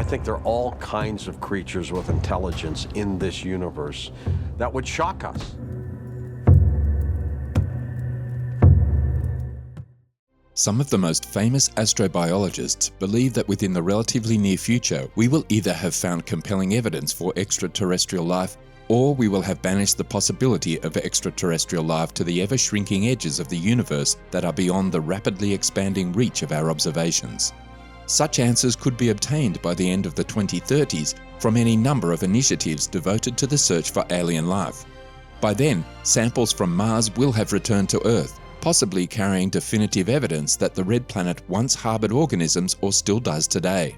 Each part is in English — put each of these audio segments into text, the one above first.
I think there are all kinds of creatures with intelligence in this universe that would shock us. Some of the most famous astrobiologists believe that within the relatively near future, we will either have found compelling evidence for extraterrestrial life, or we will have banished the possibility of extraterrestrial life to the ever-shrinking edges of the universe that are beyond the rapidly expanding reach of our observations. Such answers could be obtained by the end of the 2030s from any number of initiatives devoted to the search for alien life. By then, samples from Mars will have returned to Earth, possibly carrying definitive evidence that the red planet once harbored organisms or still does today.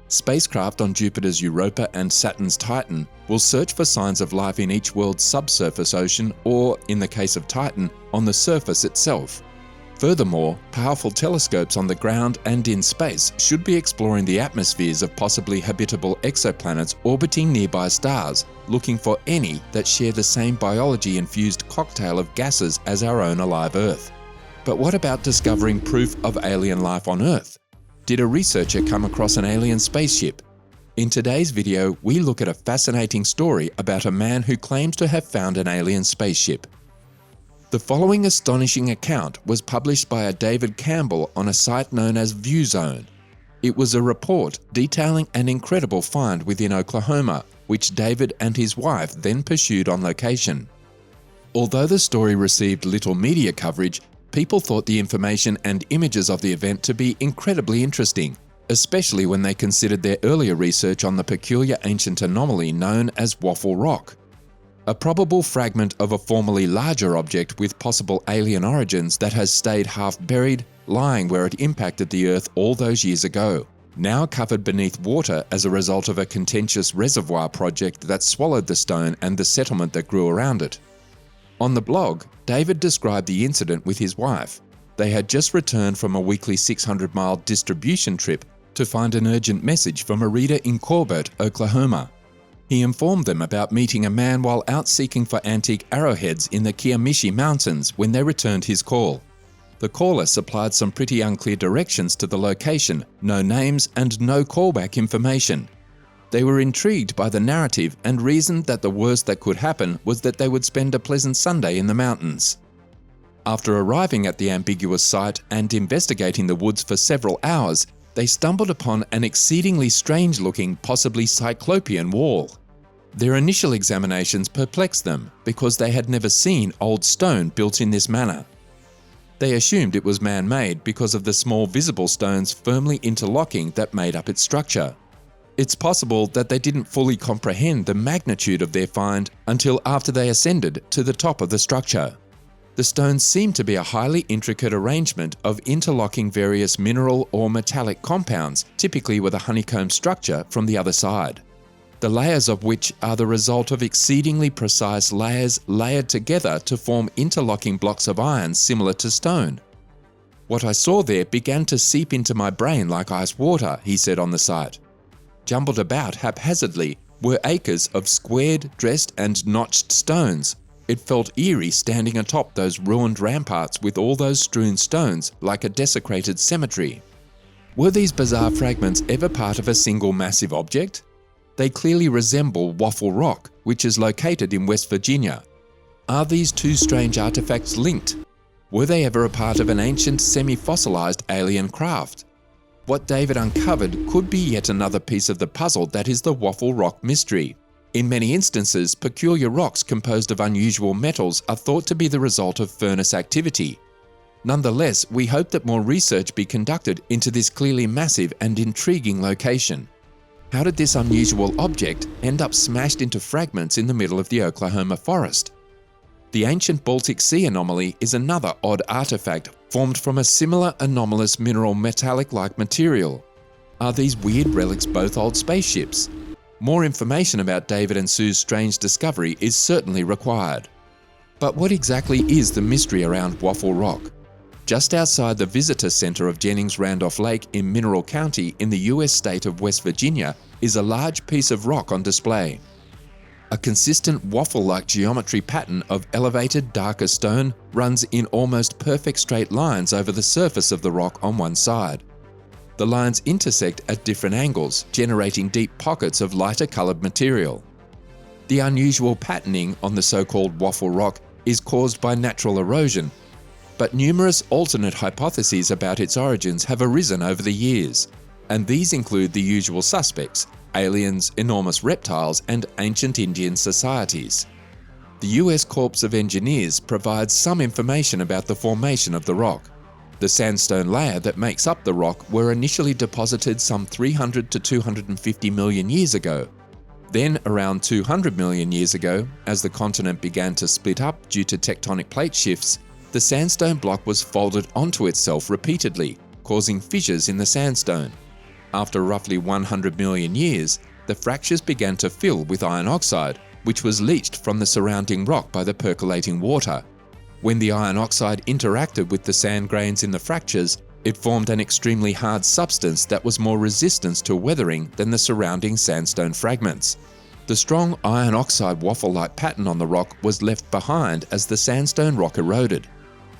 Spacecraft on Jupiter's Europa and Saturn's Titan will search for signs of life in each world's subsurface ocean or, in the case of Titan, on the surface itself. Furthermore, powerful telescopes on the ground and in space should be exploring the atmospheres of possibly habitable exoplanets orbiting nearby stars, looking for any that share the same biology-infused cocktail of gases as our own alive Earth. But what about discovering proof of alien life on Earth? Did a researcher come across an alien spaceship? In today's video, we look at a fascinating story about a man who claims to have found an alien spaceship. The following astonishing account was published by a David Campbell on a site known as ViewZone. It was a report detailing an incredible find within Oklahoma, which David and his wife then pursued on location. Although the story received little media coverage, people thought the information and images of the event to be incredibly interesting, especially when they considered their earlier research on the peculiar ancient anomaly known as waffle rock. A probable fragment of a formerly larger object with possible alien origins that has stayed half buried, lying where it impacted the Earth all those years ago, now covered beneath water as a result of a contentious reservoir project that swallowed the stone and the settlement that grew around it. On the blog, David described the incident with his wife. They had just returned from a weekly 600-mile distribution trip to find an urgent message from a reader in Corbett, Oklahoma. He informed them about meeting a man while out seeking for antique arrowheads in the Kiamichi Mountains when they returned his call. The caller supplied some pretty unclear directions to the location, no names and no callback information. They were intrigued by the narrative and reasoned that the worst that could happen was that they would spend a pleasant Sunday in the mountains. After arriving at the ambiguous site and investigating the woods for several hours, they stumbled upon an exceedingly strange-looking, possibly cyclopean wall. Their initial examinations perplexed them because they had never seen old stone built in this manner. They assumed it was man-made because of the small visible stones firmly interlocking that made up its structure. It's possible that they didn't fully comprehend the magnitude of their find until after they ascended to the top of the structure. The stones seemed to be a highly intricate arrangement of interlocking various mineral or metallic compounds, typically with a honeycomb structure from the other side. The layers of which are the result of exceedingly precise layers layered together to form interlocking blocks of iron similar to stone. What I saw there began to seep into my brain like ice water, he said on the site. Jumbled about haphazardly were acres of squared, dressed and notched stones. It felt eerie standing atop those ruined ramparts with all those strewn stones like a desecrated cemetery. Were these bizarre fragments ever part of a single massive object? They clearly resemble Waffle Rock, which is located in West Virginia. Are these two strange artifacts linked? Were they ever a part of an ancient semi-fossilized alien craft? What David uncovered could be yet another piece of the puzzle that is the Waffle Rock mystery. In many instances, peculiar rocks composed of unusual metals are thought to be the result of furnace activity. Nonetheless, we hope that more research be conducted into this clearly massive and intriguing location. How did this unusual object end up smashed into fragments in the middle of the Oklahoma forest? The ancient Baltic Sea anomaly is another odd artifact formed from a similar anomalous mineral metallic-like material. Are these weird relics both old spaceships? More information about David and Sue's strange discovery is certainly required. But what exactly is the mystery around Waffle Rock? Just outside the visitor center of Jennings-Randolph Lake in Mineral County in the US state of West Virginia is a large piece of rock on display. A consistent waffle-like geometry pattern of elevated, darker stone runs in almost perfect straight lines over the surface of the rock on one side. The lines intersect at different angles, generating deep pockets of lighter colored material. The unusual patterning on the so-called waffle rock is caused by natural erosion, but numerous alternate hypotheses about its origins have arisen over the years, and these include the usual suspects: aliens, enormous reptiles, and ancient Indian societies. The US Corps of Engineers provides some information about the formation of the rock. The sandstone layer that makes up the rock were initially deposited some 300 to 250 million years ago. Then, around 200 million years ago, as the continent began to split up due to tectonic plate shifts, the sandstone block was folded onto itself repeatedly, causing fissures in the sandstone. After roughly 100 million years, the fractures began to fill with iron oxide, which was leached from the surrounding rock by the percolating water. When the iron oxide interacted with the sand grains in the fractures, it formed an extremely hard substance that was more resistant to weathering than the surrounding sandstone fragments. The strong iron oxide waffle-like pattern on the rock was left behind as the sandstone rock eroded.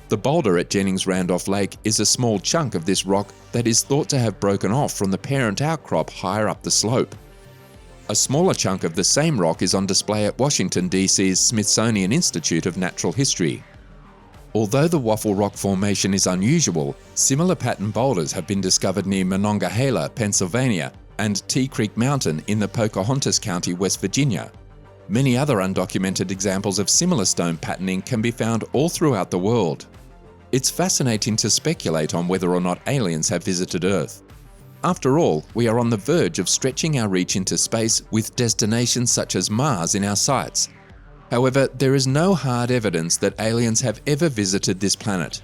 The boulder at Jennings Randolph Lake is a small chunk of this rock that is thought to have broken off from the parent outcrop higher up the slope. A smaller chunk of the same rock is on display at Washington, D.C.'s Smithsonian Institute of Natural History. Although the waffle rock formation is unusual, similar pattern boulders have been discovered near Monongahela, Pennsylvania, and Tea Creek Mountain in the Pocahontas County, West Virginia. Many other undocumented examples of similar stone patterning can be found all throughout the world. It's fascinating to speculate on whether or not aliens have visited Earth. After all, we are on the verge of stretching our reach into space with destinations such as Mars in our sights. However, there is no hard evidence that aliens have ever visited this planet.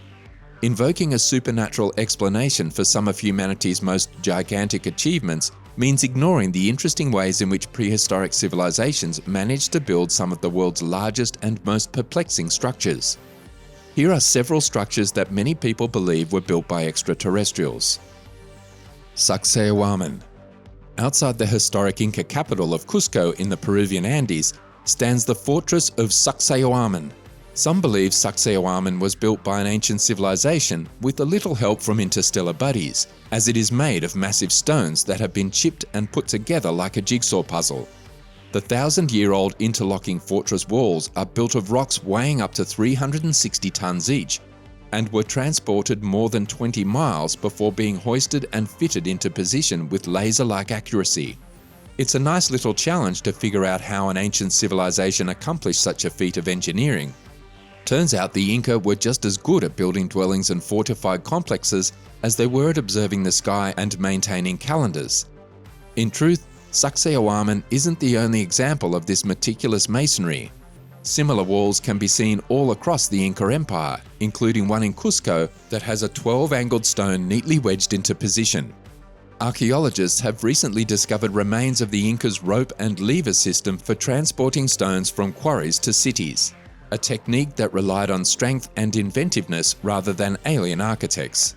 Invoking a supernatural explanation for some of humanity's most gigantic achievements means ignoring the interesting ways in which prehistoric civilizations managed to build some of the world's largest and most perplexing structures. Here are several structures that many people believe were built by extraterrestrials. Sacsayhuaman. Outside the historic Inca capital of Cusco in the Peruvian Andes stands the fortress of Sacsayhuaman. Some believe Sacsayhuaman was built by an ancient civilization with a little help from interstellar buddies, as it is made of massive stones that have been chipped and put together like a jigsaw puzzle. The 1,000-year-old interlocking fortress walls are built of rocks weighing up to 360 tons each, and were transported more than 20 miles before being hoisted and fitted into position with laser-like accuracy. It's a nice little challenge to figure out how an ancient civilization accomplished such a feat of engineering. Turns out the Inca were just as good at building dwellings and fortified complexes as they were at observing the sky and maintaining calendars. In truth, Sacsayhuaman isn't the only example of this meticulous masonry. Similar walls can be seen all across the Inca Empire, including one in Cusco that has a 12-angled stone neatly wedged into position. Archaeologists have recently discovered remains of the Incas' rope and lever system for transporting stones from quarries to cities, a technique that relied on strength and inventiveness rather than alien architects.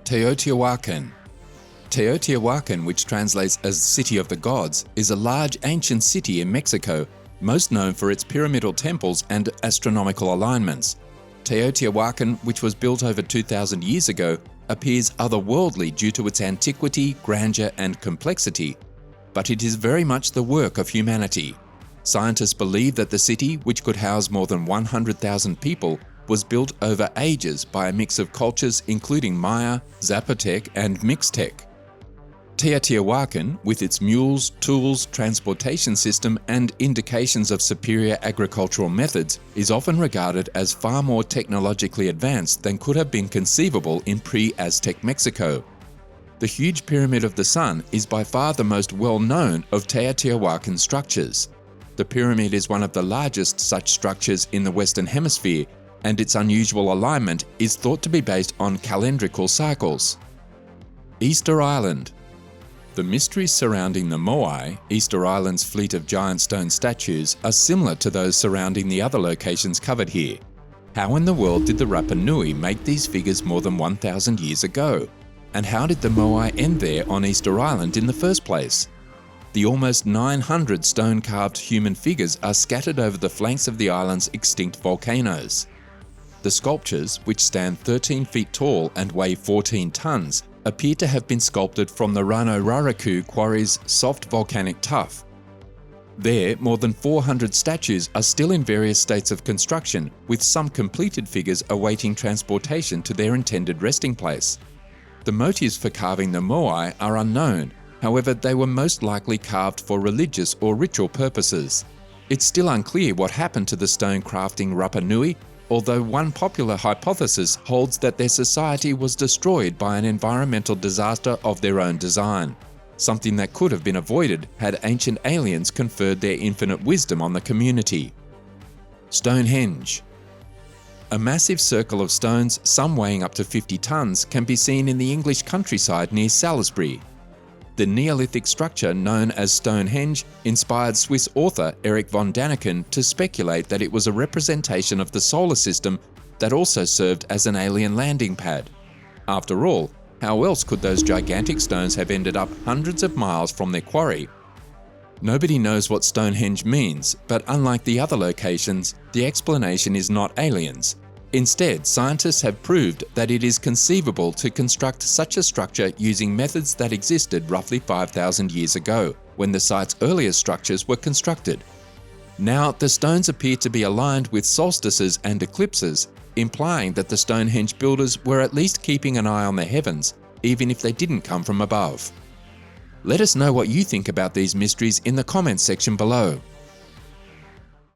Teotihuacan. Teotihuacan, which translates as City of the Gods, is a large ancient city in Mexico, most known for its pyramidal temples and astronomical alignments. Teotihuacan, which was built over 2,000 years ago, appears otherworldly due to its antiquity, grandeur, and complexity, but it is very much the work of humanity. Scientists believe that the city, which could house more than 100,000 people, was built over ages by a mix of cultures including Maya, Zapotec, and Mixtec. Teotihuacan, with its mules, tools, transportation system, and indications of superior agricultural methods, is often regarded as far more technologically advanced than could have been conceivable in pre-Aztec Mexico. The huge Pyramid of the Sun is by far the most well-known of Teotihuacan structures. The pyramid is one of the largest such structures in the Western Hemisphere, and its unusual alignment is thought to be based on calendrical cycles. Easter Island. The mysteries surrounding the Moai, Easter Island's fleet of giant stone statues, are similar to those surrounding the other locations covered here. How in the world did the Rapa Nui make these figures more than 1,000 years ago? And how did the Moai end there on Easter Island in the first place? The almost 900 stone-carved human figures are scattered over the flanks of the island's extinct volcanoes. The sculptures, which stand 13 feet tall and weigh 14 tons, appear to have been sculpted from the Rano-Raraku quarry's soft volcanic tuff. There, more than 400 statues are still in various states of construction, with some completed figures awaiting transportation to their intended resting place. The motives for carving the moai are unknown, however they were most likely carved for religious or ritual purposes. It's still unclear what happened to the stone crafting Rapa Nui, although one popular hypothesis holds that their society was destroyed by an environmental disaster of their own design, something that could have been avoided had ancient aliens conferred their infinite wisdom on the community. Stonehenge. A massive circle of stones, some weighing up to 50 tons, can be seen in the English countryside near Salisbury. The Neolithic structure known as Stonehenge inspired Swiss author Erich von Däniken to speculate that it was a representation of the solar system that also served as an alien landing pad. After all, how else could those gigantic stones have ended up hundreds of miles from their quarry? Nobody knows what Stonehenge means, but unlike the other locations, the explanation is not aliens. Instead, scientists have proved that it is conceivable to construct such a structure using methods that existed roughly 5,000 years ago, when the site's earlier structures were constructed. Now, the stones appear to be aligned with solstices and eclipses, implying that the Stonehenge builders were at least keeping an eye on the heavens, even if they didn't come from above. Let us know what you think about these mysteries in the comments section below.